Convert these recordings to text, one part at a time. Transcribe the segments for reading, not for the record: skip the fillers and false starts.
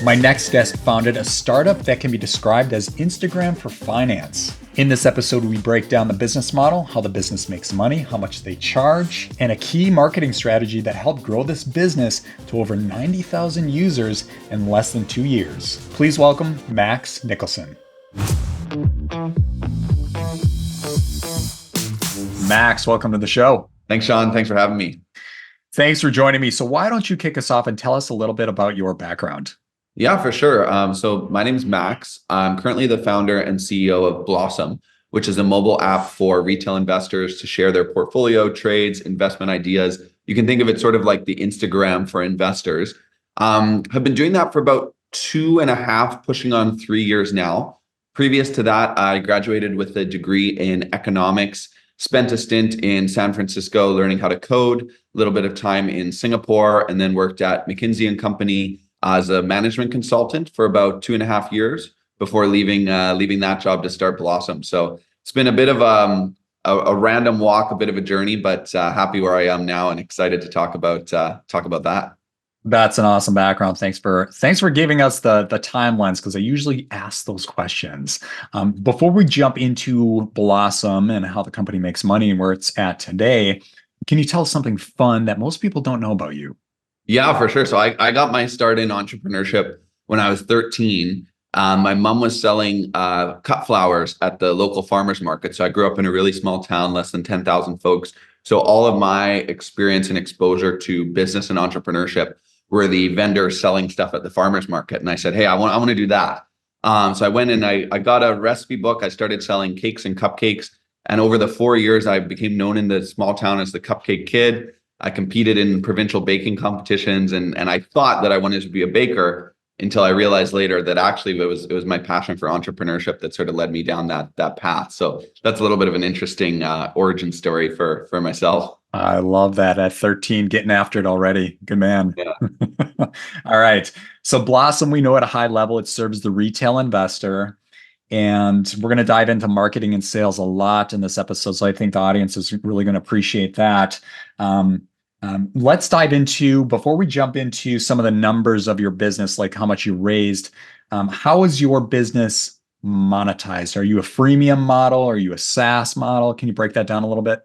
My next guest founded a startup that can be described as Instagram for finance. In this episode, we break down the business model, how the business makes money, how much they charge, and a key marketing strategy that helped grow this business to over 90,000 users in less than 2 years. Please welcome Max Nicholson. Max, welcome to the show. Thanks, Sean. Thanks for having me. Thanks for joining me. So why don't you kick us off and tell us a little bit about your background? Yeah, for sure. So my name is Max. I'm currently the founder and CEO of Blossom, which is a mobile app for retail investors to share their portfolio, trades, investment ideas. You can think of it sort of like the Instagram for investors. Have been doing that for about 2.5, pushing on 3 years now. Previous to that, I graduated with a degree in economics, spent a stint in San Francisco learning how to code, a little bit of time in Singapore, and then worked at McKinsey & Company as a management consultant for about 2.5 years before leaving that job to start Blossom. So it's been a bit of a random walk, a bit of a journey, but happy where I am now and excited to talk about that. That's an awesome background. Thanks for giving us the timelines, because I usually ask those questions. Before we jump into Blossom and how the company makes money and where it's at today, can you tell us something fun that most people don't know about you? Yeah, for sure. So I got my start in entrepreneurship when I was 13. My mom was selling cut flowers at the local farmers market. So I grew up in a really small town, less than 10,000 folks. So all of my experience and exposure to business and entrepreneurship were the vendors selling stuff at the farmers market. And I said, hey, I want to do that. So I went and I got a recipe book. I started selling cakes and cupcakes. And over the 4 years, I became known in the small town as the cupcake kid. I competed in provincial baking competitions, and I thought that I wanted to be a baker until I realized later that actually it was my passion for entrepreneurship that sort of led me down that path. So that's a little bit of an interesting origin story for myself. I love that. At 13, getting after it already. Good man. Yeah. All right. So Blossom, we know at a high level, it serves the retail investor. And we're going to dive into marketing and sales a lot in this episode. So I think the audience is really going to appreciate that. Let's dive into, before we jump into some of the numbers of your business, like how much you raised, how is your business monetized? Are you a freemium model? Are you a SaaS model? Can you break that down a little bit?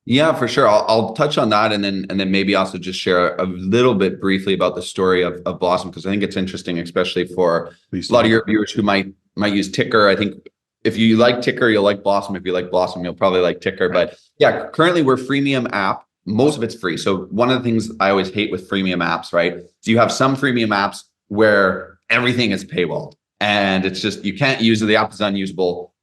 Yeah, for sure. I'll touch on that and then maybe also just share a little bit briefly about the story of Blossom, because I think it's interesting, especially for a lot of your viewers who might use Ticker. I think if you like Ticker, you'll like Blossom. If you like Blossom, you'll probably like Ticker. Right. But yeah, currently we're a freemium app. Most of it's free. So one of the things I always hate with freemium apps, right? So you have some freemium apps where everything is paywalled and it's just, you can't use it. The app is unusable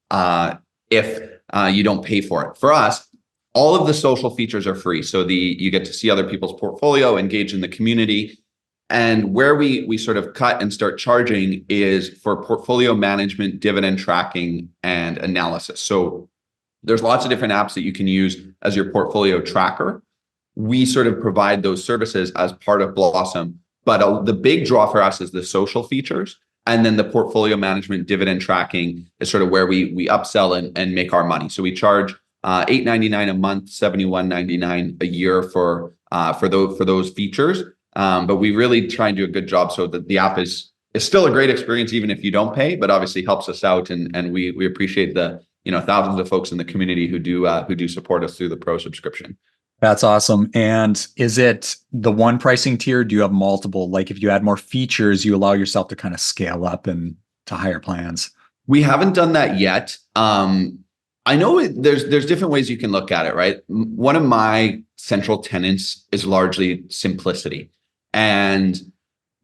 if you don't pay for it. For us, all of the social features are free. So you get to see other people's portfolio, engage in the community. And where we sort of cut and start charging is for portfolio management, dividend tracking, and analysis. So there's lots of different apps that you can use as your portfolio tracker. We sort of provide those services as part of Blossom. But the big draw for us is the social features. And then the portfolio management, dividend tracking is sort of where we upsell and make our money. So we charge $8.99 a month, $71.99 a year for those features. But we really try and do a good job so that the app is still a great experience, even if you don't pay, but obviously helps us out. And we appreciate the thousands of folks in the community who do support us through the pro subscription. That's awesome. And is it the one pricing tier? Do you have multiple? Like if you add more features, you allow yourself to kind of scale up and to higher plans? We haven't done that yet. I know there's different ways you can look at it, right? One of my central tenets is largely simplicity. And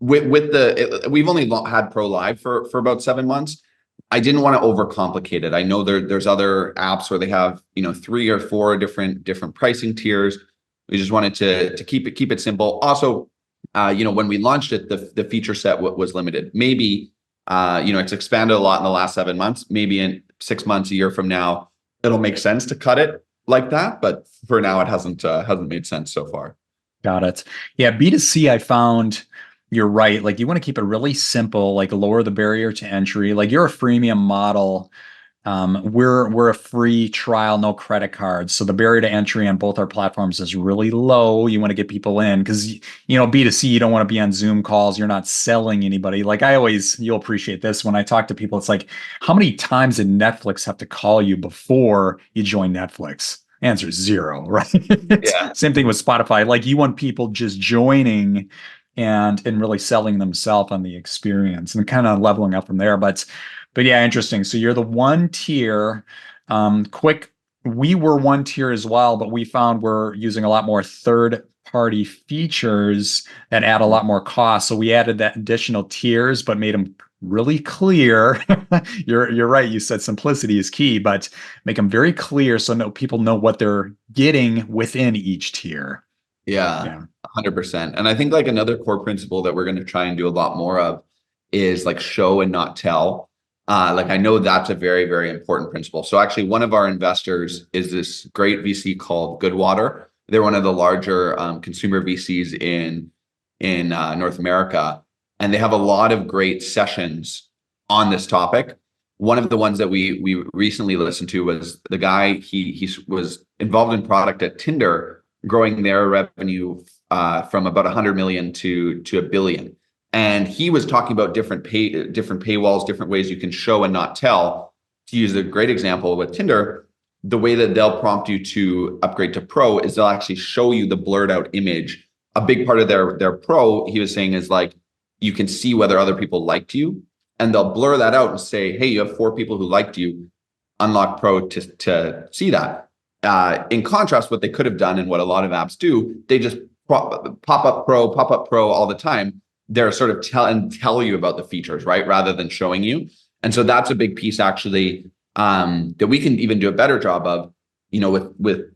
we've only had Pro Live for about 7 months. I didn't want to overcomplicate it. I know there's other apps where they have 3 or 4 different pricing tiers. We just wanted to keep it simple. Also, when we launched it, the feature set was limited. Maybe it's expanded a lot in the last 7 months. Maybe in 6 months, a year from now, it'll make sense to cut it like that. But for now, it hasn't made sense so far. Got it. Yeah, B2C, I found you're right. Like you want to keep it really simple, like lower the barrier to entry. Like you're a freemium model. We're a free trial, no credit cards. So the barrier to entry on both our platforms is really low. You want to get people in because, B2C, you don't want to be on Zoom calls. You're not selling anybody. Like you'll appreciate this when I talk to people. It's like, how many times did Netflix have to call you before you join Netflix? Answer is zero, right? Yeah. Same thing with Spotify. Like you want people just joining and really selling themselves on the experience and kind of leveling up from there. But yeah, interesting. So you're the one tier. Quick, we were one tier as well, but we found we're using a lot more third-party features that add a lot more cost. So we added that additional tiers, but made them really clear. You're right. You said simplicity is key, but make them very clear so people know what they're getting within each tier. Yeah, 100%. And I think like another core principle that we're going to try and do a lot more of is like show and not tell. Like I know that's a very, very important principle. So actually one of our investors is this great VC called Goodwater. They're one of the larger consumer VCs in North America. And they have a lot of great sessions on this topic. One of the ones that we recently listened to was the guy, he was involved in product at Tinder, growing their revenue from about 100 million to $1 billion. And he was talking about different paywalls, different ways you can show and not tell. To use a great example with Tinder, the way that they'll prompt you to upgrade to Pro is they'll actually show you the blurred out image. A big part of their Pro, he was saying, is like, you can see whether other people liked you, and they'll blur that out and say, hey, you have 4 people who liked you, unlock Pro to see that. In contrast, what they could have done and what a lot of apps do, they just pop up Pro all the time. They're sort of tell you about the features, right? Rather than showing you. And so that's a big piece actually that we can even do a better job of, with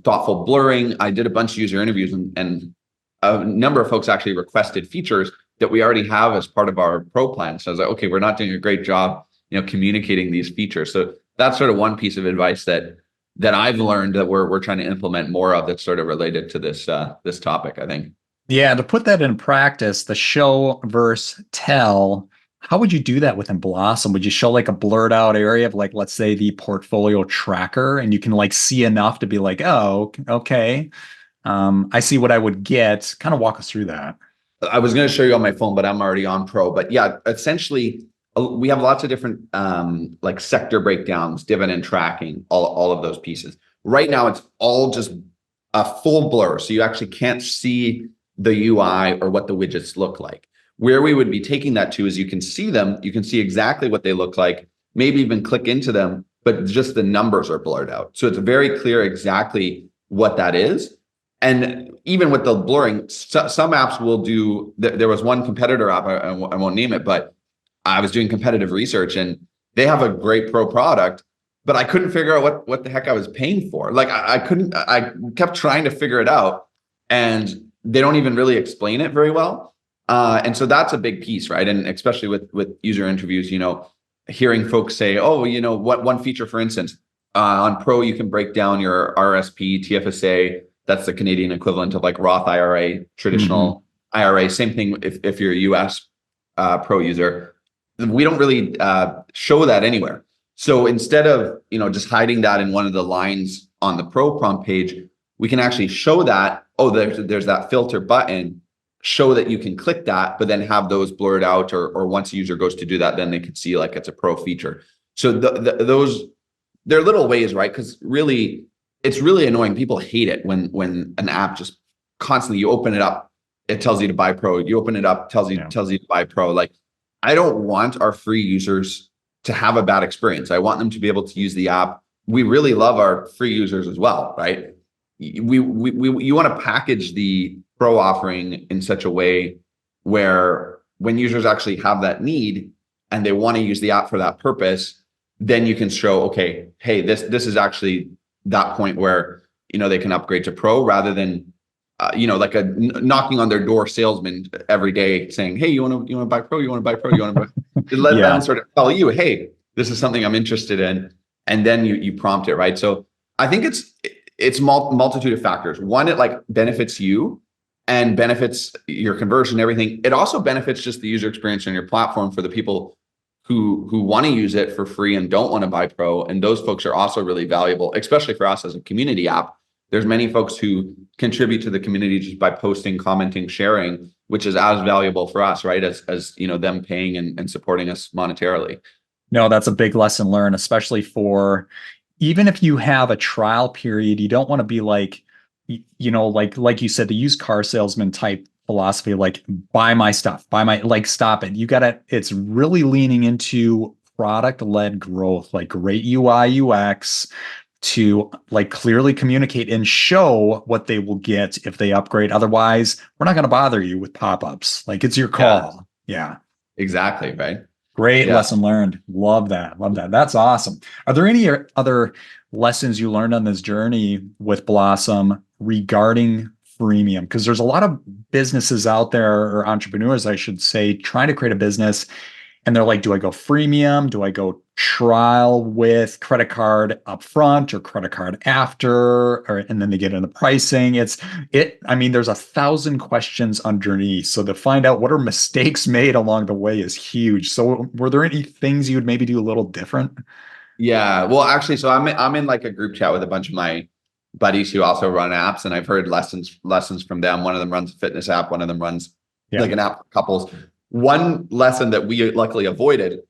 thoughtful blurring. I did a bunch of user interviews and a number of folks actually requested features that we already have as part of our Pro plan. So I was like, okay, we're not doing a great job, communicating these features. So that's sort of one piece of advice that I've learned that we're trying to implement more of that's sort of related to this topic, I think. Yeah, to put that in practice, the show versus tell, how would you do that within Blossom? Would you show like a blurred out area of like, let's say the portfolio tracker, and you can like see enough to be like, oh, okay, I see what I would get. Kind of walk us through that. I was going to show you on my phone, but I'm already on Pro. But yeah, essentially, we have lots of different like sector breakdowns, dividend tracking, all of those pieces. Right now, it's all just a full blur. So you actually can't see the UI or what the widgets look like. Where we would be taking that to is you can see them, you can see exactly what they look like, maybe even click into them, but just the numbers are blurred out. So it's very clear exactly what that is. And even with the blurring, some apps will do, there was one competitor app, I won't name it, but I was doing competitive research and they have a great Pro product, but I couldn't figure out what the heck I was paying for. Like I kept trying to figure it out, and they don't even really explain it very well. And so that's a big piece, right? And especially with user interviews, hearing folks say, oh, what one feature, for instance, on Pro, you can break down your RSP, TFSA, that's the Canadian equivalent of like Roth IRA, traditional IRA. Same thing if you're a US Pro user. We don't really show that anywhere. So instead of just hiding that in one of the lines on the Pro prompt page, we can actually show that, oh, there's that filter button, show that you can click that, but then have those blurred out, or once a user goes to do that, then they can see like it's a Pro feature. So those, they're little ways, right? Because really, it's really annoying. People hate it when an app just constantly, you open it up, it tells you to buy Pro. You open it up, tells you to buy Pro. Like, I don't want our free users to have a bad experience. I want them to be able to use the app. We really love our free users as well, right? You want to package the Pro offering in such a way where when users actually have that need and they want to use the app for that purpose, then you can show, okay, hey, this is actually that point where they can upgrade to Pro, rather than like a knocking on their door salesman every day saying, hey, you want to buy Pro, you want to buy Pro, you want to buy. Let them sort of tell you, hey, this is something I'm interested in, and then you prompt it, right? So I think it's multitude of factors. One, it like benefits you and benefits your conversion, everything. It also benefits just the user experience on your platform for the people who want to use it for free and don't want to buy pro. And those folks are also really valuable, especially for us as a community app. There's many folks who contribute to the community just by posting, commenting, sharing, which is as valuable for us, right? As you know, them paying and supporting us monetarily. No, that's a big lesson learned, especially for even if you have a trial period, you don't want to be like, like you said, the used car salesman type philosophy, like buy my stuff, like stop it. It's really leaning into product-led growth, like great UI, UX to like clearly communicate and show what they will get if they upgrade. Otherwise, we're not going to bother you with pop-ups. Like it's your call. Yeah. Exactly. Right. Great lesson learned. Love that. Love that. That's awesome. Are there any other lessons you learned on this journey with Blossom regarding freemium? Because there's a lot of businesses out there, or entrepreneurs, I should say, trying to create a business. And they're like, do I go freemium? Do I go trial with credit card upfront or credit card after? And then they get into pricing. I mean, there's 1,000 questions underneath. So to find out what are mistakes made along the way is huge. So were there any things you would maybe do a little different? Yeah. Well, actually, so I'm in like a group chat with a bunch of my buddies who also run apps, and I've heard lessons from them. One of them runs a fitness app. One of them runs like an app for couples. One lesson that we luckily avoided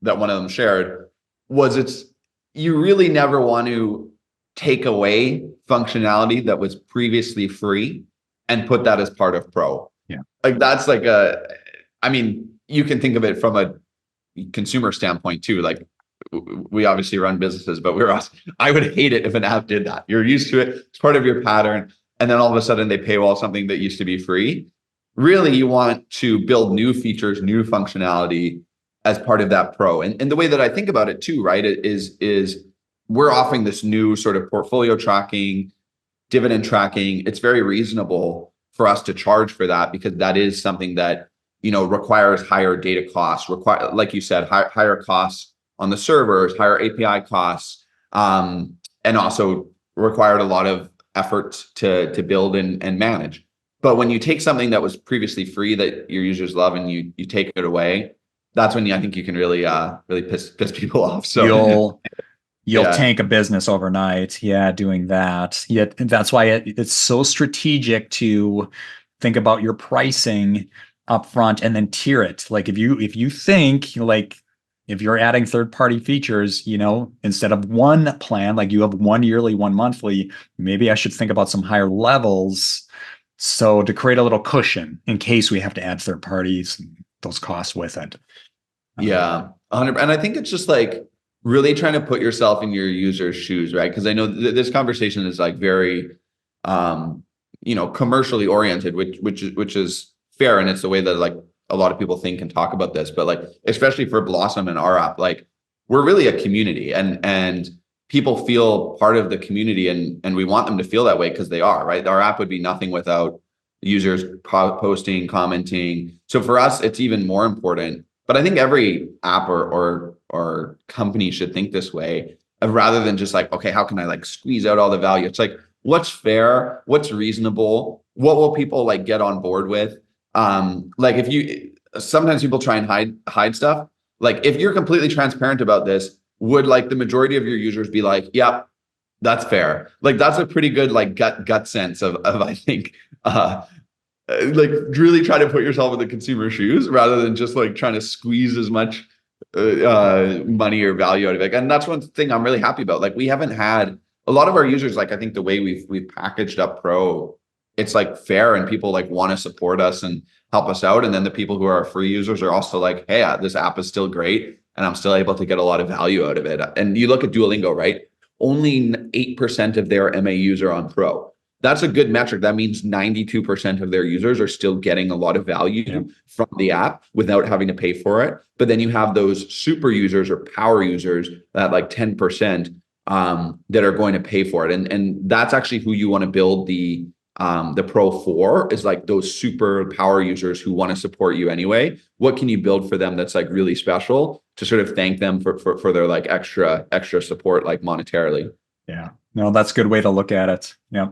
that one of them shared was you really never want to take away functionality that was previously free and put that as part of pro. Yeah. Like that's like I mean, you can think of it from a consumer standpoint too. Like we obviously run businesses, but I would hate it if an app did that. You're used to it. It's part of your pattern. And then all of a sudden they paywall something that used to be free. Really, you want to build new features, new functionality as part of that pro. And the way that I think about it too, right, is we're offering this new sort of portfolio tracking, dividend tracking. It's very reasonable for us to charge for that because that is something that, requires higher data costs, like you said, higher costs on the servers, higher API costs, and also required a lot of effort to build and manage. But when you take something that was previously free that your users love and you take it away, that's when I think you can really piss people off. So you'll tank a business overnight. Yeah, doing that. Yet that's why it's so strategic to think about your pricing upfront and then tier it. Like if you think like if you're adding third-party features, instead of one plan, like you have one yearly, one monthly, maybe I should think about some higher levels. So to create a little cushion in case we have to add third parties, those costs with it. Yeah, 100%. And I think it's just like really trying to put yourself in your user's shoes, right? Because I know this conversation is like very, commercially oriented, which is fair, and it's the way that like a lot of people think and talk about this. But like, especially for Blossom and our app, like we're really a community, and people feel part of the community, and we want them to feel that way because they are, right? Our app would be nothing without users posting, commenting. So for us, it's even more important. But I think every app or company should think this way, rather than just like, okay, how can I like squeeze out all the value? It's like, what's fair? What's reasonable? What will people like get on board with? Like sometimes people try and hide stuff. Like if you're completely transparent about this, would like the majority of your users be like, yep, that's fair. Like that's a pretty good like gut sense of I think like really try to put yourself in the consumer shoes rather than just like trying to squeeze as much money or value out of it. And that's one thing I'm really happy about. Like we haven't had a lot of our users, like I think the way we've packaged up pro, it's like fair and people like want to support us and help us out. And then the people who are our free users are also like, hey, this app is still great and I'm still able to get a lot of value out of it. And you look at Duolingo, right? Only 8% of their MAUs are on pro. That's a good metric. That means 92% of their users are still getting a lot of value from the app without having to pay for it. But then you have those super users or power users, that like 10% that are going to pay for it. And that's actually who you want to build the pro for, is like those super power users who want to support you anyway. What can you build for them that's like really special to sort of thank them for their like extra support, like monetarily? Yeah, no, that's a good way to look at it. Yeah.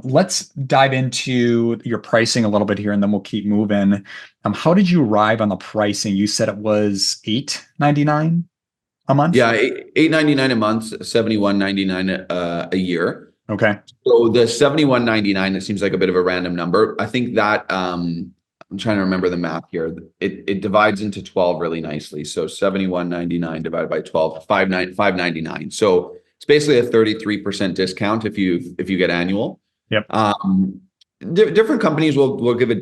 Let's dive into your pricing a little bit here, and then we'll keep moving. How did you arrive on the pricing? You said it was $8.99 a month? Yeah, $8.99 a month, $71.99 a year. Okay. So the $71.99, it seems like a bit of a random number. I think that I'm trying to remember the math here. It divides into 12 really nicely. So $71.99 divided by 12, $5.99. So it's basically a 33% discount if you get annual. Yep. Different companies will give a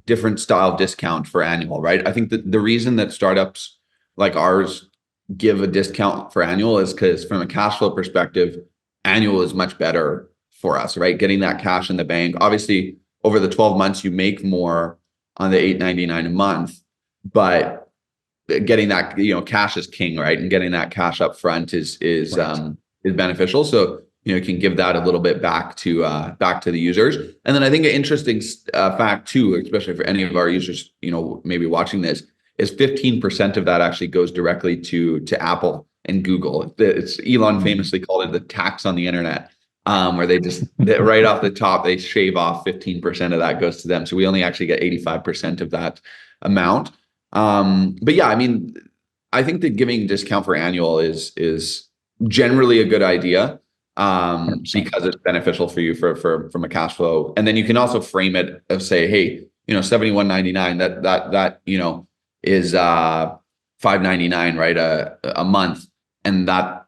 different style discount for annual, right? I think that the reason that startups like ours give a discount for annual is because from a cash flow perspective, annual is much better for us, right? Getting that cash in the bank. Obviously, over the 12 months, you make more on the $8.99 a month, but getting that, cash is king, right? And getting that cash up front is beneficial. So, you can give that a little bit back to the users. And then I think an interesting fact too, especially for any of our users, maybe watching this, is 15% of that actually goes directly to Apple and Google. It's Elon famously called it the tax on the internet, where they just right off the top, they shave off 15% of that goes to them. So we only actually get 85% of that amount. But yeah, I mean, I think that giving discount for annual is generally a good idea, because it's beneficial for you from a cash flow. And then you can also frame it of say, hey, $71.99, that is $5.99, right? A month. And that,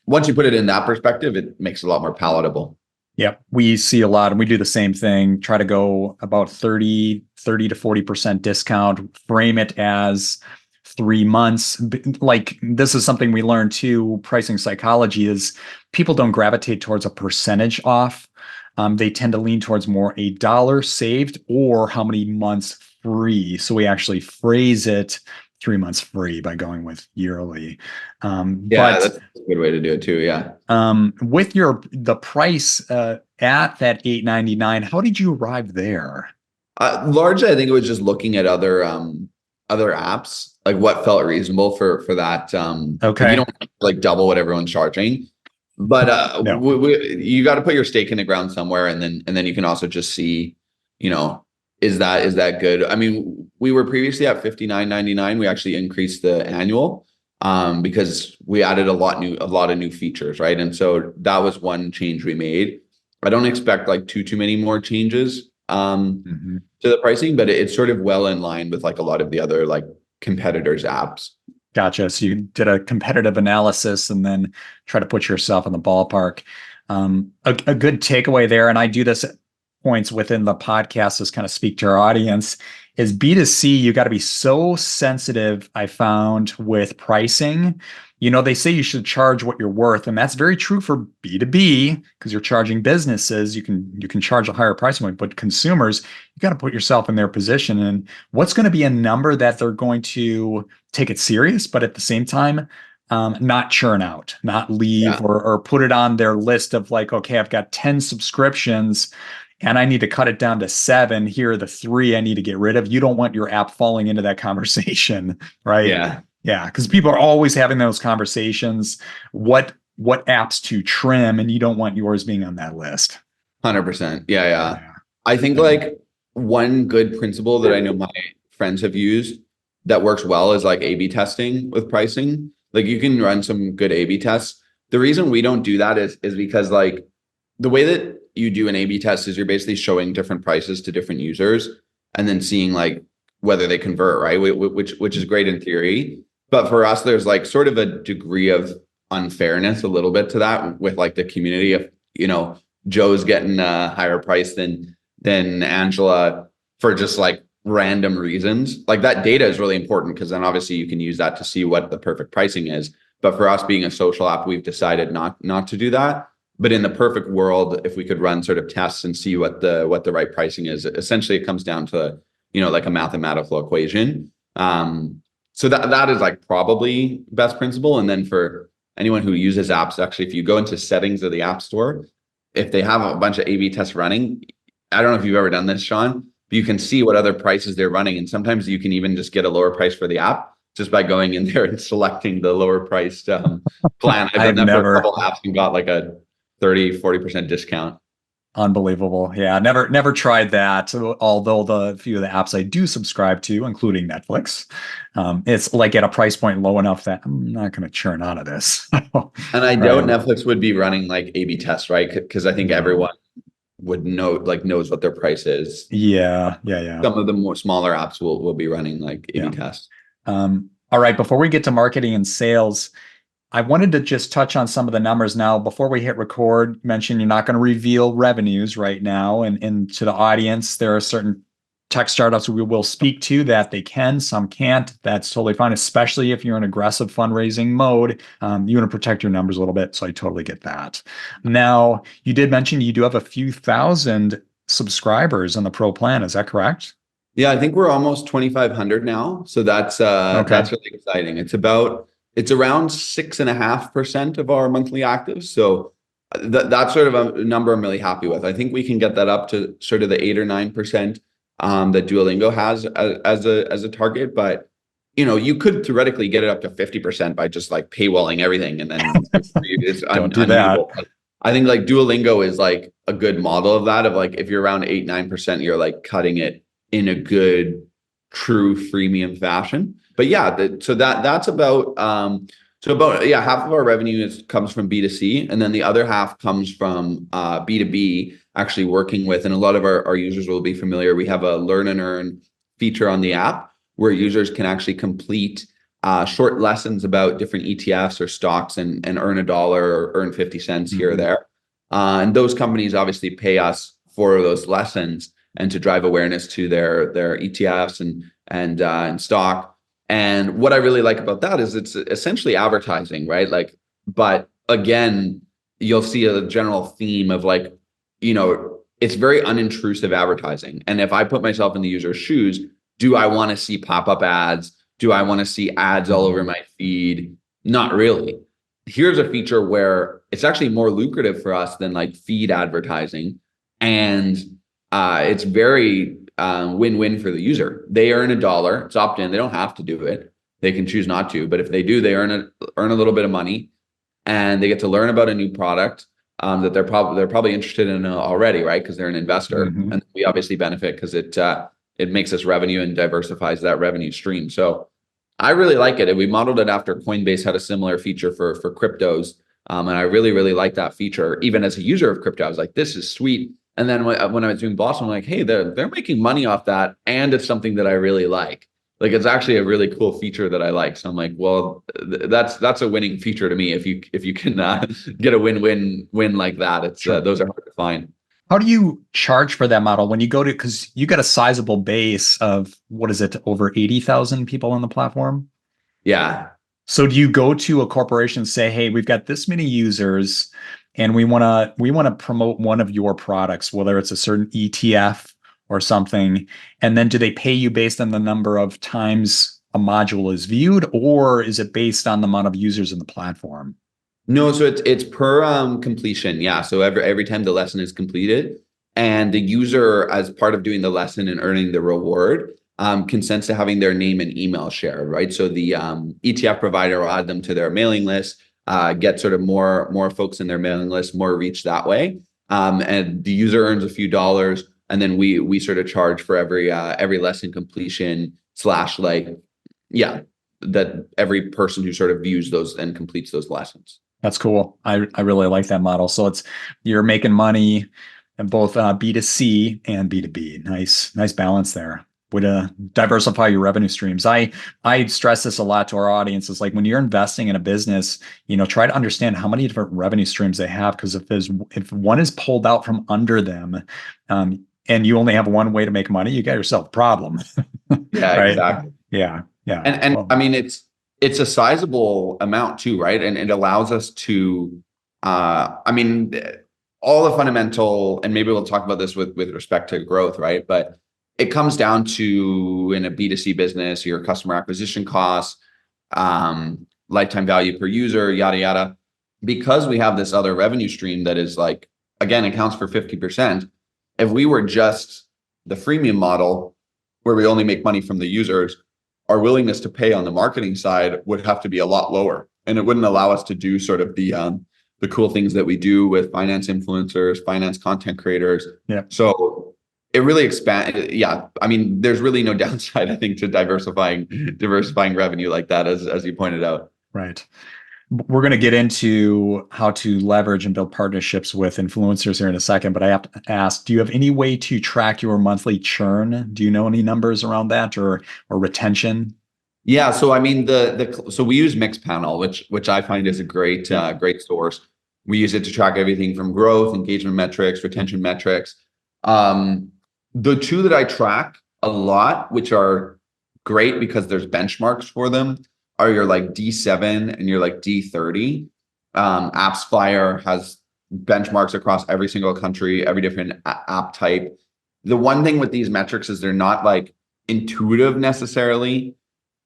once you put it in that perspective, it makes it a lot more palatable. Yep. We see a lot, and we do the same thing, try to go about 30 to 40% discount, frame it as 3 months. Like, this is something we learned too, pricing psychology, is people don't gravitate towards a percentage off. They tend to lean towards more a dollar saved or how many months free. So we actually phrase it 3 months free by going with yearly. But that's a good way to do it too. Yeah. With the price at that $8.99, how did you arrive there? Largely, I think it was just looking at other apps, like what felt reasonable for that. Okay. You don't like double what everyone's charging, but No. You got to put your stake in the ground somewhere, and then you can also just see, is that good? I mean, we were previously at $59.99. We actually increased the annual because we added a lot of new features, right? And so that was one change we made. I don't expect like too many more changes to the pricing, but it's sort of well in line with like a lot of the other like competitors' apps. Gotcha. So you did a competitive analysis and then try to put yourself in the ballpark. A good takeaway there, and I do this at points within the podcast is kind of speak to our audience, is B2C, you got to be so sensitive, I found, with pricing. They say you should charge what you're worth, and that's very true for B2B because you're charging businesses. You can charge a higher price point, but consumers, you got to put yourself in their position. And what's going to be a number that they're going to take it serious, but at the same time, not churn out, not leave or put it on their list of like, okay, I've got 10 subscriptions and I need to cut it down to 7. Here are the 3 I need to get rid of. You don't want your app falling into that conversation, right? Yeah. Yeah. Because people are always having those conversations. What apps to trim, and you don't want yours being on that list. 100%. Yeah. I think like one good principle that I know my friends have used that works well is like A/B testing with pricing. Like you can run some good A/B tests. The reason we don't do that is because like the way that you do an A/B test is you're basically showing different prices to different users and then seeing like whether they convert, right? Which is great in theory. But for us, there's like sort of a degree of unfairness a little bit to that with like the community. If, Joe's getting a higher price than Angela for just like random reasons, like that data is really important because then obviously you can use that to see what the perfect pricing is. But for us being a social app, we've decided not to do that. But in the perfect world, if we could run sort of tests and see what the right pricing is, essentially it comes down to, like a mathematical equation. So that is like probably best principle. And then for anyone who uses apps, actually, if you go into settings of the App Store, if they have a bunch of A/B tests running, I don't know if you've ever done this, Sean, but you can see what other prices they're running. And sometimes you can even just get a lower price for the app just by going in there and selecting the lower priced plan. I've done that for a couple apps and got like a 30-40% discount. Unbelievable. Yeah, never tried that. Although the few of the apps I do subscribe to, including Netflix, it's like at a price point low enough that I'm not going to churn out of this. And I doubt Right. Netflix would be running like A/B tests, right? Because I think No. everyone would know, like knows what their price is. Yeah, yeah. Some of the more smaller apps will be running like A/B Yeah. tests. All right. Before we get to marketing and sales, I wanted to just touch on some of the numbers now before we hit record. Mention you're not going to reveal revenues right now, and to the audience, there are certain tech startups we will speak to that they can, some can't. That's totally fine, especially if you're in aggressive fundraising mode. You want to protect your numbers a little bit, so I totally get that. Now, you did mention you do have a few thousand subscribers on the Pro plan. Is that correct? Yeah, I think we're almost 2,500 now. So that's Okay. really exciting. It's around 6.5% of our monthly actives. So that's sort of a number I'm really happy with. I think we can get that up to sort of the 8 or 9% that Duolingo has as a target. But you could theoretically get it up to 50% by just like paywalling everything, and then it's Don't do that. unusable. I think like Duolingo is like a good model of that. Of like if you're around 8-9%, you're like cutting it in a good, true freemium fashion. But yeah, that's about half of our revenue comes from B2C, and then the other half comes from B2B, actually working with, and a lot of our users will be familiar. We have a learn and earn feature on the app where users can actually complete short lessons about different ETFs or stocks and earn $1 or earn 50 cents here or there. And those companies obviously pay us for those lessons and to drive awareness to their ETFs and stock. And what I really like about that is it's essentially advertising, right? Like, but again, you'll see a general theme of like, it's very unintrusive advertising. And if I put myself in the user's shoes, do I want to see pop-up ads? Do I want to see ads all over my feed? Not really. Here's a feature where it's actually more lucrative for us than like feed advertising. And it's very win-win for the user. They earn $1. It's opt-in. They don't have to do it. They can choose not to. But if they do, they earn a little bit of money, and they get to learn about a new product that they're probably interested in already, right? Because they're an investor, and we obviously benefit because it makes us revenue and diversifies that revenue stream. So I really like it. And we modeled it after Coinbase had a similar feature for cryptos. And I really, really like that feature. Even as a user of crypto, I was like, this is sweet. And then when I was doing Blossom, I'm like, hey, they're making money off that. And it's something that I really like. Like, it's actually a really cool feature that I like. So I'm like, well, that's a winning feature to me. If you can get a win like that, it's those are hard to find. How do you charge for that model when you go to, because you got a sizable base of, what is it, over 80,000 people on the platform? Yeah. So do you go to a corporation and say, hey, we've got this many users and we want to promote one of your products, whether it's a certain ETF or something, and then do they pay you based on the number of times a module is viewed, or is it based on the amount of users in the platform? No, so it's per completion. Yeah. So every time the lesson is completed, and the user, as part of doing the lesson and earning the reward, consents to having their name and email shared, right? So the ETF provider will add them to their mailing list, get sort of more folks in their mailing list, more reach that way. And the user earns a few dollars, and then we sort of charge for every lesson completion / that every person who sort of views those and completes those lessons. That's cool. I really like that model. So you're making money in both B2C and B2B. Nice balance there. Way to diversify your revenue streams. I stress this a lot to our audience. It's like when you're investing in a business, try to understand how many different revenue streams they have. Because if one is pulled out from under them, and you only have one way to make money, you got yourself a problem. Yeah, right? exactly. Yeah. And well, I mean, it's a sizable amount too, right? And it allows us to, I mean, all the fundamental, and maybe we'll talk about this with respect to growth, right? But it comes down to, in a B2C business, your customer acquisition costs, lifetime value per user, yada, yada. Because we have this other revenue stream that is like, again, accounts for 50%. If we were just the freemium model where we only make money from the users, our willingness to pay on the marketing side would have to be a lot lower, and it wouldn't allow us to do sort of the the cool things that we do with finance influencers, finance content creators. Yeah. So it really expands. Yeah. I mean, there's really no downside, I think, to diversifying revenue like that, as you pointed out. Right. We're going to get into how to leverage and build partnerships with influencers here in a second, but I have to ask, do you have any way to track your monthly churn? Do you know any numbers around that or retention? Yeah, so I mean so we use Mixpanel, which I find is a great great source. We use it to track everything from growth, engagement metrics, retention metrics. The two that I track a lot, which are great because there's benchmarks for them, are your like D7 and your like D30. AppsFlyer has benchmarks across every single country, every different app type. The one thing with these metrics is they're not like intuitive necessarily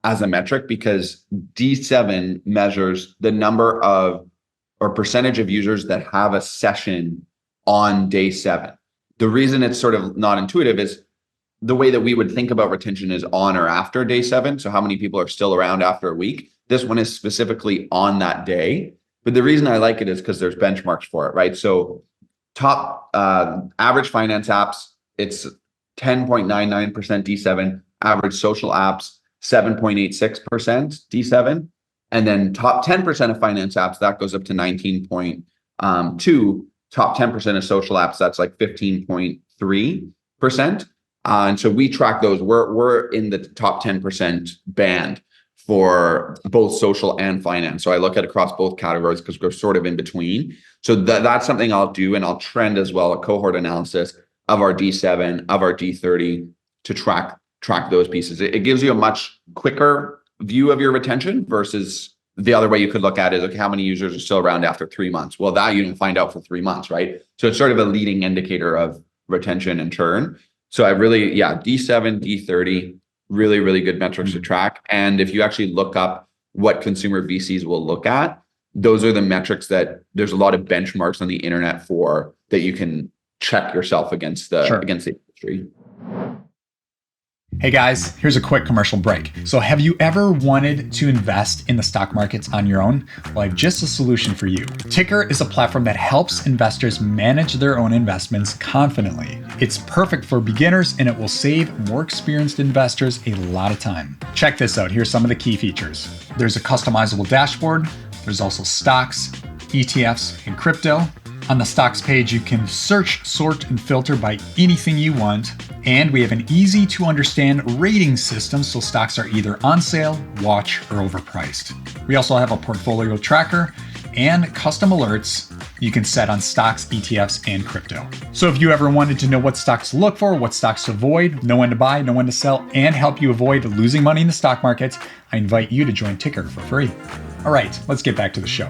as a metric, because D7 measures the number of or percentage of users that have a session on day 7. The reason it's sort of not intuitive is the way that we would think about retention is on or after day 7. So how many people are still around after a week? This one is specifically on that day. But the reason I like it is because there's benchmarks for it, right? So top average finance apps, it's 10.99% D7. Average social apps, 7.86% D7. And then top 10% of finance apps, that goes up to 19.2. Top 10% of social apps, that's like 15.3%. And so we track those. We're in the top 10% band for both social and finance. So I look at across both categories because we're sort of in between. So that's something I'll do, and I'll trend as well a cohort analysis of our D7, of our D30 to track those pieces. It gives you a much quicker view of your retention versus the other way you could look at it is, okay, how many users are still around after 3 months? Well, that you don't find out for 3 months, right? So it's sort of a leading indicator of retention and churn. So I really, D7, D30, really, really good metrics to track. And if you actually look up what consumer VCs will look at, those are the metrics that there's a lot of benchmarks on the internet for that you can check yourself against the industry. Hey guys, here's a quick commercial break. So have you ever wanted to invest in the stock markets on your own? Well, I have just a solution for you. Ticker is a platform that helps investors manage their own investments confidently. It's perfect for beginners and it will save more experienced investors a lot of time. Check this out. Here's some of the key features. There's a customizable dashboard. There's also stocks, ETFs, and crypto. On the stocks page, you can search, sort, and filter by anything you want. And we have an easy to understand rating system, so stocks are either on sale, watch, or overpriced. We also have a portfolio tracker and custom alerts you can set on stocks, ETFs, and crypto. So if you ever wanted to know what stocks to look for, what stocks to avoid, know when to buy, know when to sell, and help you avoid losing money in the stock market, I invite you to join Ticker for free. All right, let's get back to the show.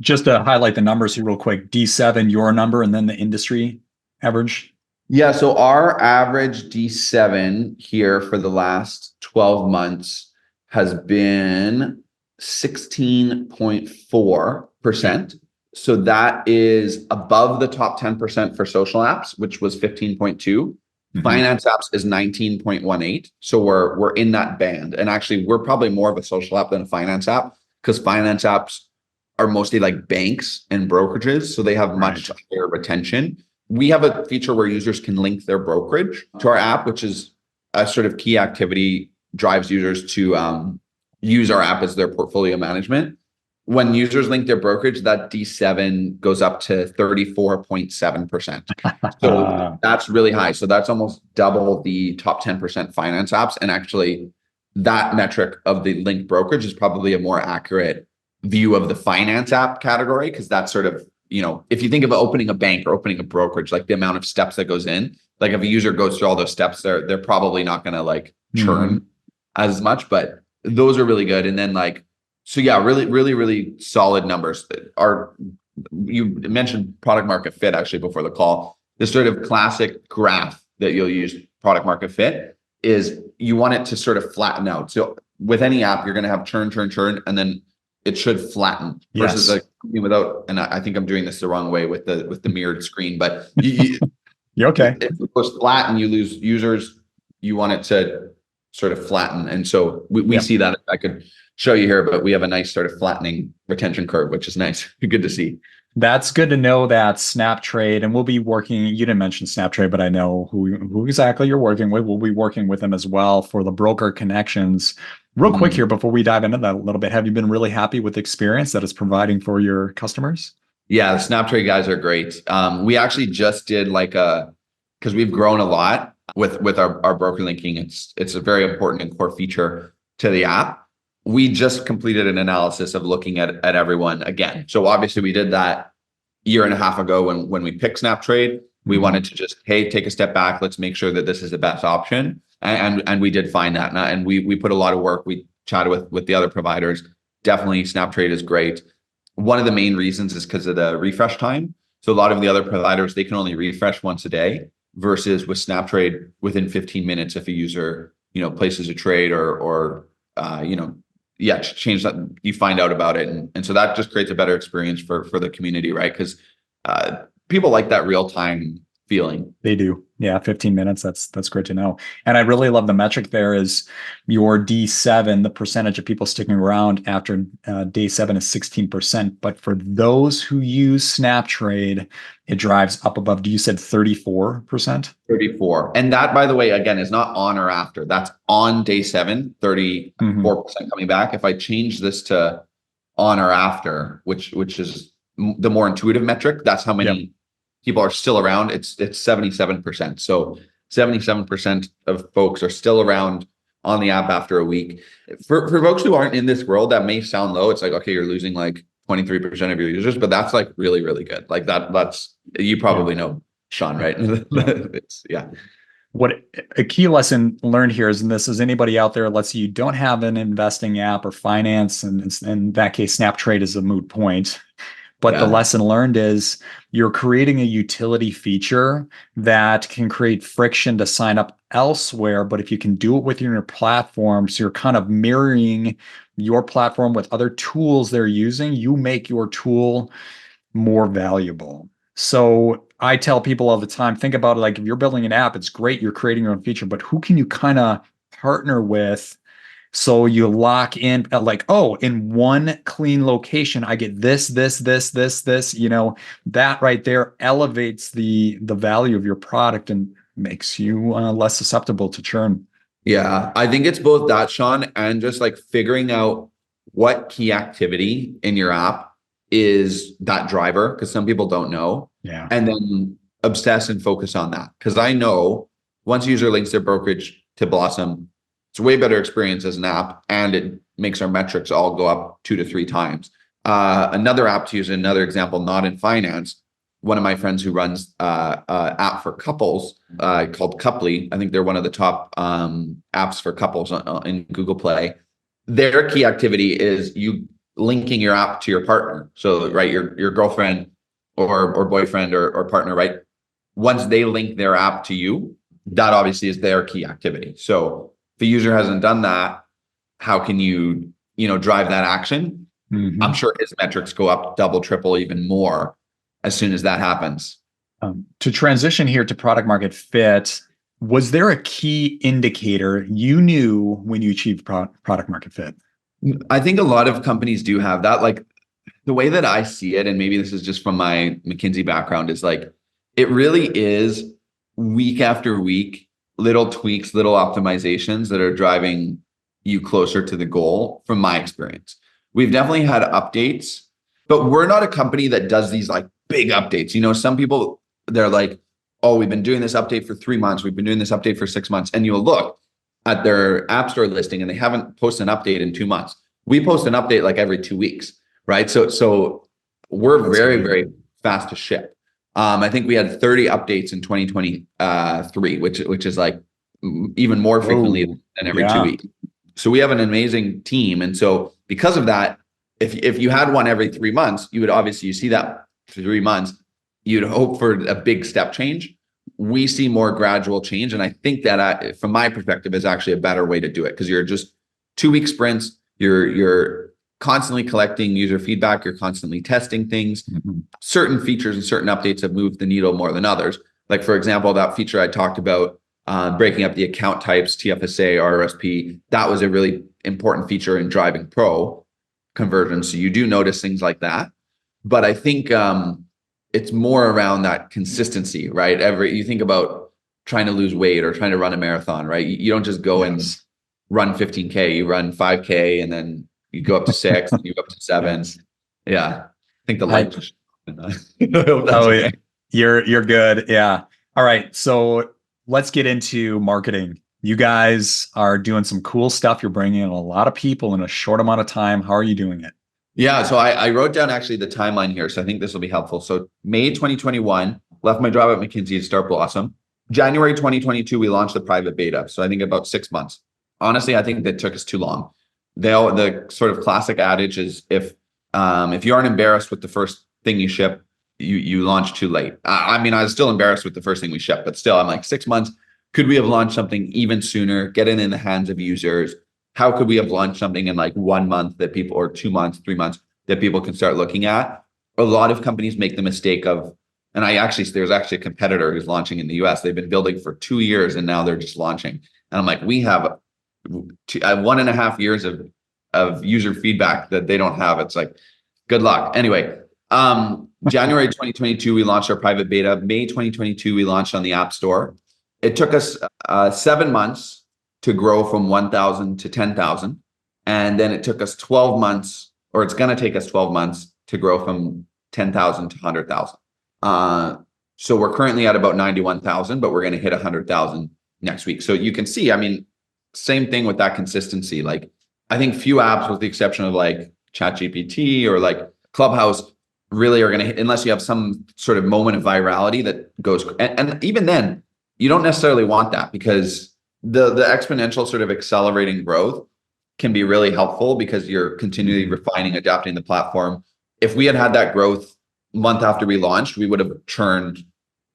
Just to highlight the numbers here real quick, D7, your number, and then the industry average. Yeah, so our average D7 here for the last 12 months has been 16.4%. So that is above the top 10% for social apps, which was 15.2. Mm-hmm. Finance apps is 19.18. So we're in that band. And actually, we're probably more of a social app than a finance app because finance apps are mostly like banks and brokerages. So they have much higher retention. We have a feature where users can link their brokerage to our app, which is a sort of key activity, drives users to use our app as their portfolio management. When users link their brokerage, that D7 goes up to 34.7%. So that's really high. So that's almost double the top 10% finance apps. And actually that metric of the linked brokerage is probably a more accurate view of the finance app category, because that's sort of, if you think of opening a bank or opening a brokerage, like the amount of steps that goes in, like if a user goes through all those steps, they're probably not going to like churn as much, but those are really good. And then really, really, really solid numbers. You mentioned product market fit actually before the call. The sort of classic graph that you'll use product market fit is you want it to sort of flatten out. So with any app, you're going to have churn, and then it should flatten versus like without, and I think I'm doing this the wrong way with the mirrored screen, but you're okay. If it goes flat and you lose users, you want it to sort of flatten. And so we see that. I could show you here, but we have a nice sort of flattening retention curve, which is nice. Good to see. That's good to know that SnapTrade, and we'll be working, you didn't mention SnapTrade, but I know who exactly you're working with. We'll be working with them as well for the broker connections. Real quick here, before we dive into that a little bit, have you been really happy with the experience that it's providing for your customers? Yeah, the SnapTrade guys are great. We actually just did because we've grown a lot with our broker linking. It's a very important and core feature to the app. We just completed an analysis of looking at everyone again. So obviously we did that a year and a half ago when we picked SnapTrade. We wanted to just, hey, take a step back. Let's make sure that this is the best option. And we did find that. And we put a lot of work. We chatted with the other providers. Definitely SnapTrade is great. One of the main reasons is because of the refresh time. So a lot of the other providers, they can only refresh once a day versus with SnapTrade within 15 minutes if a user, places a trade or change that, you find out about it. And so that just creates a better experience for the community, right? Because people like that real-time feeling. They do. Yeah, 15 minutes. That's great to know. And I really love the metric there is your D7, the percentage of people sticking around after day 7 is 16%. But for those who use SnapTrade, it drives up above, you said 34%? 34. And that, by the way, again, is not on or after. That's on day 7, 34% coming back. If I change this to on or after, which is the more intuitive metric, that's how many people are still around. It's 77%. So 77% of folks are still around on the app after a week. For folks who aren't in this world, that may sound low. It's like, okay, you're losing like 23% of your users, but that's like really, really good. Like that's, you probably know Sean, right? What a key lesson learned here is, and this is anybody out there, let's say you don't have an investing app or finance, and in that case, SnapTrade is a moot point. But the lesson learned is you're creating a utility feature that can create friction to sign up elsewhere. But if you can do it within your platform, so you're kind of mirroring your platform with other tools they're using, you make your tool more valuable. So I tell people all the time, think about it like if you're building an app, it's great, you're creating your own feature, but who can you kind of partner with? So you lock in like, oh, in one clean location, I get this, that right there elevates the value of your product and makes you less susceptible to churn. Yeah, I think it's both that, Sean, and just like figuring out what key activity in your app is that driver, because some people don't know. Yeah. And then obsess and focus on that. Because I know once a user links their brokerage to Blossom, it's a way better experience as an app, and it makes our metrics all go up 2 to 3 times. Another app, to use another example, not in finance, one of my friends who runs an app for couples called Couply. I think they're one of the top apps for couples in Google Play. Their key activity is you linking your app to your partner. So, right, your girlfriend or boyfriend or partner, right? Once they link their app to you, that obviously is their key activity. So if the user hasn't done that, how can you drive that action? I'm sure his metrics go up double, triple, even more as soon as that happens. To transition here to product market fit, was there a key indicator you knew when you achieved product market fit? I think a lot of companies do have that. Like the way that I see it, and maybe this is just from my McKinsey background, is like it really is week after week, little tweaks, little optimizations that are driving you closer to the goal from my experience. We've definitely had updates, but we're not a company that does these like big updates. Some people, they're like, oh, we've been doing this update for 3 months. We've been doing this update for 6 months. And you'll look at their app store listing and they haven't posted an update in 2 months. We post an update like every 2 weeks, right? So we're very, very fast to ship. I think we had 30 updates in 2023, which is like even more frequently than every 2 weeks. So we have an amazing team. And so because of that, if you had one every 3 months, you see that for 3 months, you'd hope for a big step change. We see more gradual change. And I think that from my perspective is actually a better way to do it, because you're just 2-week sprints, you're constantly collecting user feedback, you're constantly testing things. Certain features and certain updates have moved the needle more than others. Like, for example, that feature I talked about breaking up the account types, TFSA, RRSP. That was a really important feature in driving pro conversion. So you do notice things like that. But I think it's more around that consistency, right? You think about trying to lose weight or trying to run a marathon, right? You don't just go and run 15K, you run 5K and then you go up to 6, and you go up to 7. Yes. Yeah. I think the light just oh, okay. You're good. Yeah. All right. So let's get into marketing. You guys are doing some cool stuff. You're bringing in a lot of people in a short amount of time. How are you doing it? Yeah. So I wrote down actually the timeline here. So I think this will be helpful. So May 2021, left my job at McKinsey to start Blossom. January 2022, we launched the private beta. So I think about 6 months. Honestly, I think that took us too long. The sort of classic adage is if you aren't embarrassed with the first thing you ship, you launch too late. I mean, I was still embarrassed with the first thing we shipped, but still, I'm like 6 months. Could we have launched something even sooner? Get it in the hands of users. How could we have launched something in like 1 month that people, or 2 months, 3 months that people can start looking at? A lot of companies make the mistake of, and there's actually a competitor who's launching in the US. They've been building for 2 years and now they're just launching. And I'm like, we have 1.5 years of user feedback that they don't have. It's like, good luck. Anyway, January 2022, we launched our private beta. May 2022, we launched on the App Store. It took us 7 months to grow from 1,000 to 10,000. And then it took us 12 months, or it's going to take us 12 months to grow from 10,000 to 100,000. So we're currently at about 91,000, but we're going to hit 100,000 next week. So you can see, I mean, same thing with that consistency. Like, I think few apps, with the exception of like ChatGPT or like Clubhouse, really are going to hit, unless you have some sort of moment of virality that goes. And even then, you don't necessarily want that, because the exponential sort of accelerating growth can be really helpful because you're continually refining, adapting the platform. If we had had that growth month after we launched, we would have churned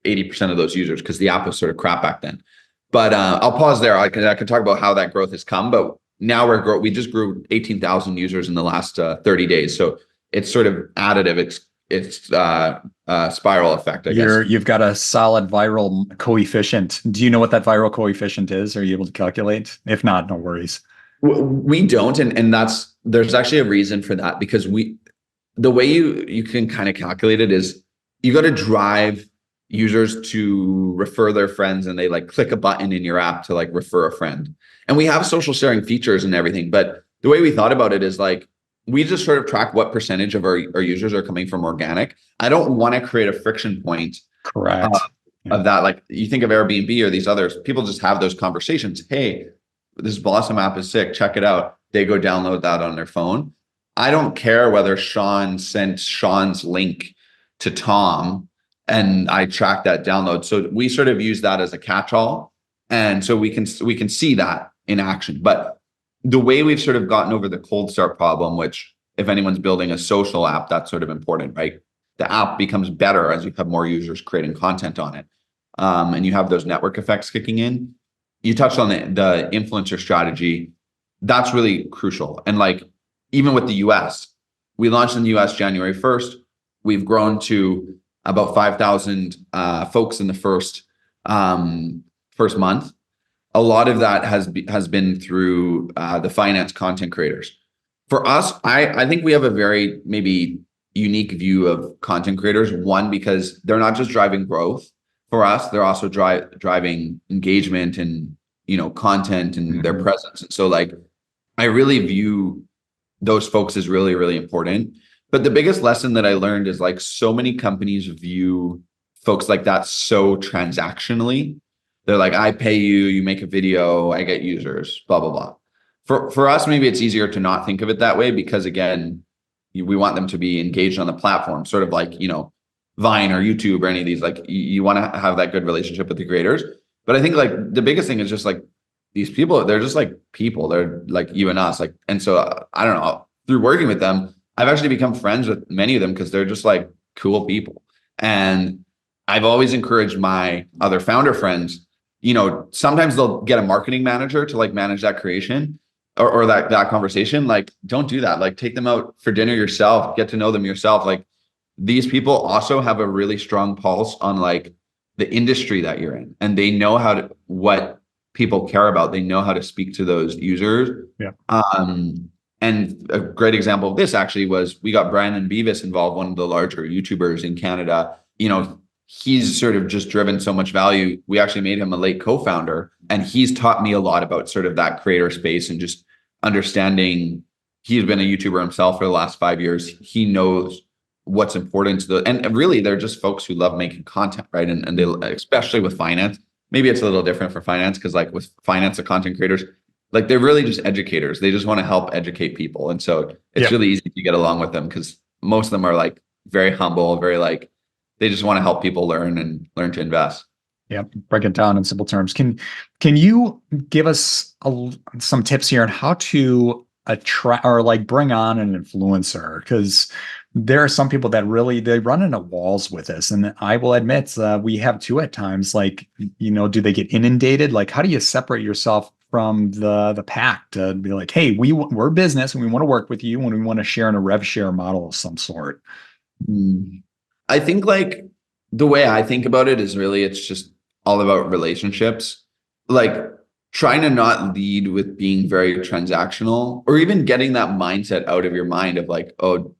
80% of those users because the app was sort of crap back then. But I'll pause there. I can talk about how that growth has come, but now we just grew 18,000 users in the last 30 days. So it's sort of additive. It's spiral effect, I guess. You've got a solid viral coefficient. Do you know what that viral coefficient is? Are you able to calculate? If not, no worries. We don't, and there's actually a reason for that, because the way you can kind of calculate it is you got to drive users to refer their friends, and they like click a button in your app to like refer a friend. And we have social sharing features and everything, but the way we thought about it is like, we just sort of track what percentage of our users are coming from organic. I don't want to create a friction point. Correct. Of that. Like, you think of Airbnb or these others, people just have those conversations. Hey, this Blossom app is sick, check it out. They go download that on their phone. I don't care whether Sean sent Sean's link to Tom and I track that download. So we sort of use that as a catch-all. And so we can see that in action. But the way we've sort of gotten over the cold start problem, which if anyone's building a social app, that's sort of important, right? The app becomes better as you have more users creating content on it. And you have those network effects kicking in. You touched on the influencer strategy. That's really crucial. And like, even with the US, we launched in the US January 1st. We've grown to about 5,000 folks in the first month. A lot of that has been through the finance content creators. For us, I think we have a very maybe unique view of content creators. One, because they're not just driving growth for us; they're also driving engagement and content and their presence. And so, like, I really view those folks as really, really important. But the biggest lesson that I learned is like, so many companies view folks like that so transactionally. They're like, I pay you, you make a video, I get users, blah, blah, blah. For us, maybe it's easier to not think of it that way, because again, we want them to be engaged on the platform, sort of like, Vine or YouTube or any of these, like you want to have that good relationship with the creators. But I think like the biggest thing is just like, these people, they're just like people, they're like you and us. Like, and so I don't know, through working with them, I've actually become friends with many of them because they're just like cool people. And I've always encouraged my other founder friends, sometimes they'll get a marketing manager to like manage that creation or that conversation. Like, don't do that. Like, take them out for dinner yourself, get to know them yourself. Like, these people also have a really strong pulse on like the industry that you're in, and they know what people care about. They know how to speak to those users. Yeah. And a great example of this actually was we got Brandon Beavis involved, one of the larger YouTubers in Canada. He's sort of just driven so much value. We actually made him a late co-founder, and he's taught me a lot about sort of that creator space and just understanding. He's been a YouTuber himself for the last 5 years. He knows what's important to and really they're just folks who love making content, right? And they, especially with finance, maybe it's a little different for finance, because like with finance, the content creators, like they're really just educators. They just want to help educate people. And so it's really easy to get along with them, because most of them are like very humble, very like, they just want to help people learn and learn to invest. Yeah, break it down in simple terms. Can you give us some tips here on how to attract or like bring on an influencer? Because there are some people that really, they run into walls with this. And I will admit, we have too at times. Like, do they get inundated? Like, how do you separate yourself from the pack to be like, hey, we're business and we want to work with you and we want to share in a rev share model of some sort? I think like the way I think about it is really, it's just all about relationships. Like trying to not lead with being very transactional, or even getting that mindset out of your mind of like, oh,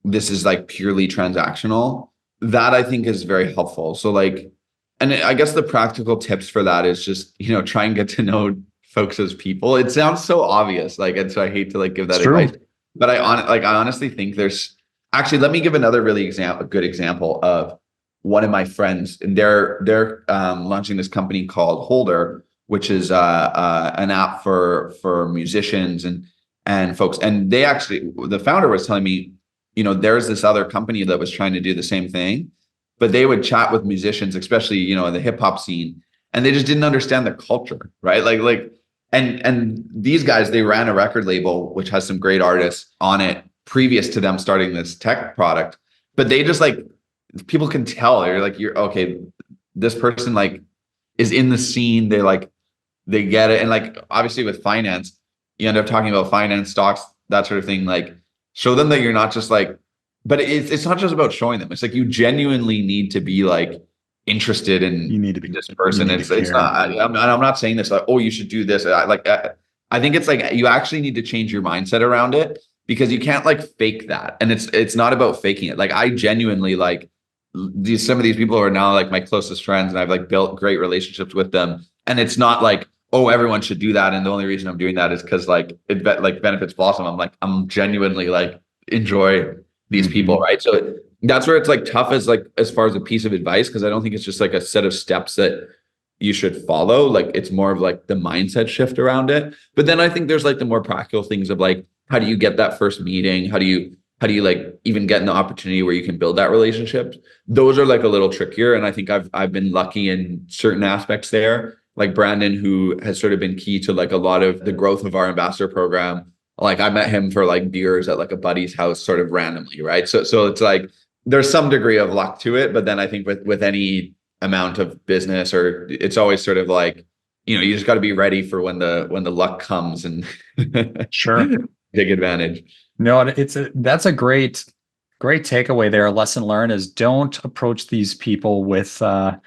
this is like purely transactional. That I think is very helpful. So like, and I guess the practical tips for that is just, try and get to know folks as people. It sounds so obvious, like, and so I hate to like give that advice, but I honestly think actually, let me give another really good example of one of my friends, and they're launching this company called Holder, which is an app for musicians and folks. And the founder was telling me, there's this other company that was trying to do the same thing, but they would chat with musicians, especially, in the hip hop scene, and they just didn't understand the culture, right? And these guys, they ran a record label, which has some great artists on it previous to them starting this tech product, but they just like, people can tell you're okay. This person like is in the scene. They get it. And like, obviously with finance, you end up talking about finance, stocks, that sort of thing. Like show them that you're not just like, but it's not just about showing them. It's like, you genuinely need to be like interested in you need to be this person. It's not, I'm not saying this like, oh, you should do this. I think it's like, you actually need to change your mindset around it, because you can't like fake that. And it's not about faking it. Like I genuinely like some of these people are now like my closest friends, and I've like built great relationships with them. And it's not like, oh, everyone should do that, and the only reason I'm doing that is because like it benefits Blossom. I'm genuinely like enjoy these people, right? So that's where it's like tough as far as a piece of advice, because I don't think it's just like a set of steps that you should follow. Like it's more of like the mindset shift around it. But then I think there's like the more practical things of like, how do you get that first meeting? How do you like even get an opportunity where you can build that relationship? Those are like a little trickier. And I think I've been lucky in certain aspects there. Like Brandon, who has sort of been key to like a lot of the growth of our ambassador program. Like I met him for like beers at like a buddy's house sort of randomly, right? So it's like there's some degree of luck to it, but then I think with any amount of business, or it's always sort of like, you just got to be ready for when the luck comes and sure take advantage. No, that's a great takeaway there. A lesson learned is don't approach these people with a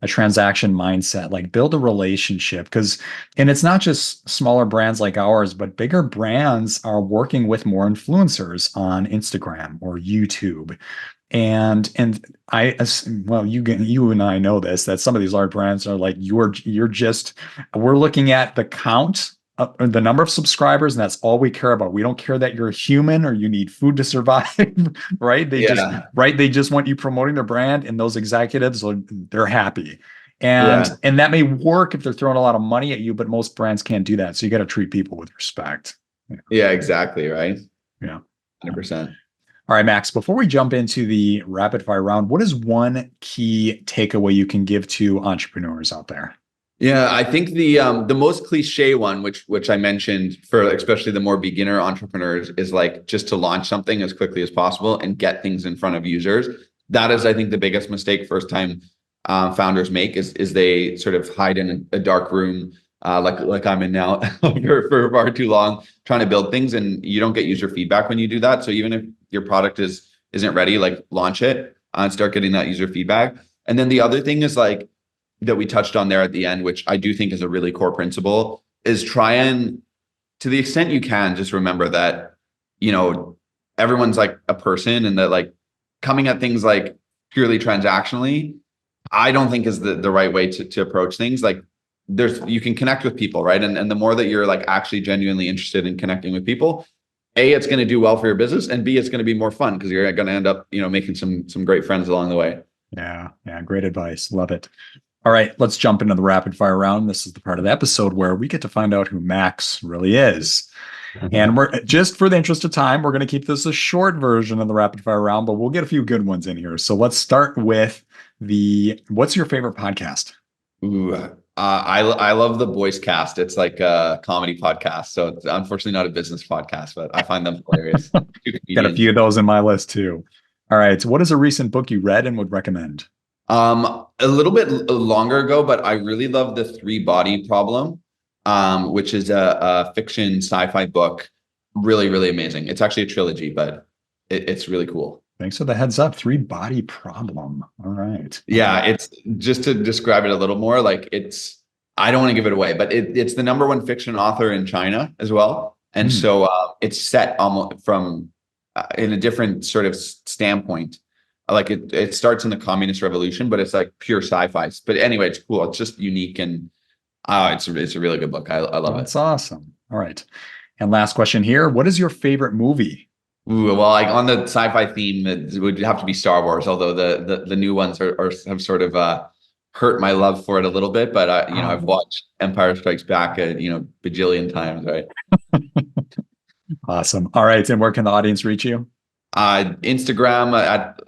transaction mindset. Like build a relationship, and it's not just smaller brands like ours, but bigger brands are working with more influencers on Instagram or YouTube. And you and I know this, that some of these large brands are like, we're looking at the count, the number of subscribers, and that's all we care about. We don't care that you're a human or you need food to survive, right? They just want you promoting their brand, and those executives, they're happy. And that may work if they're throwing a lot of money at you, but most brands can't do that. So you got to treat people with respect. Yeah, exactly. Right. Yeah. 100%. All right, Max, before we jump into the rapid fire round, what is one key takeaway you can give to entrepreneurs out there? Yeah, I think the most cliche one, which I mentioned for especially the more beginner entrepreneurs, is like just to launch something as quickly as possible and get things in front of users. That is, I think, the biggest mistake first time founders make is they sort of hide in a dark room like I'm in now for far too long, trying to build things, and you don't get user feedback when you do that. So even if your product isn't ready, like launch it and start getting that user feedback. And then the other thing is like that we touched on there at the end, which I do think is a really core principle, is try and, to the extent you can, just remember that, you know, everyone's like a person, and that like coming at things like purely transactionally, I don't think is the right way to approach things. Like you can connect with people, right? And the more that you're like actually genuinely interested in connecting with people, A, it's going to do well for your business, and B, it's going to be more fun because you're going to end up, you know, making some great friends along the way. Yeah. Great advice. Love it. All right, let's jump into the rapid fire round. This is the part of the episode where we get to find out who Max really is. And we're just, for the interest of time, we're going to keep this a short version of the rapid fire round, but we'll get a few good ones in here. So let's start with what's your favorite podcast? Ooh, I love the Boys Cast. It's like a comedy podcast. So it's unfortunately not a business podcast, but I find them hilarious. Got a few of those in my list too. All right. So what is a recent book you read and would recommend? A little bit longer ago, but I really love The Three Body Problem, which is a fiction sci-fi book. Really, really amazing. It's actually a trilogy, but it's really cool. Thanks for the heads up. Three Body Problem. All right. Yeah, it's just to describe it a little more, like I don't want to give it away, but it's the number one fiction author in China as well. And so it's set almost from in a different sort of standpoint. Like it starts in the communist revolution, but it's like pure sci-fi. But anyway, it's cool. It's just unique, and it's a really good book. I love it. That's awesome. All right. And last question here. What is your favorite movie? Ooh, well, like on the sci-fi theme, it would have to be Star Wars, although the new ones have sort of hurt my love for it a little bit. But I've watched Empire Strikes Back bajillion times, right? Awesome. All right. And where can the audience reach you? Instagram at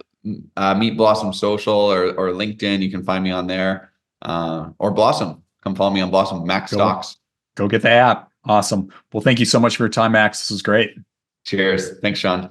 Meet Blossom Social, or LinkedIn. You can find me on there, or Blossom. Come follow me on Blossom. Max Stocks. Go get the app. Awesome. Well, thank you so much for your time, Max. This was great. Cheers. Thanks, Sean.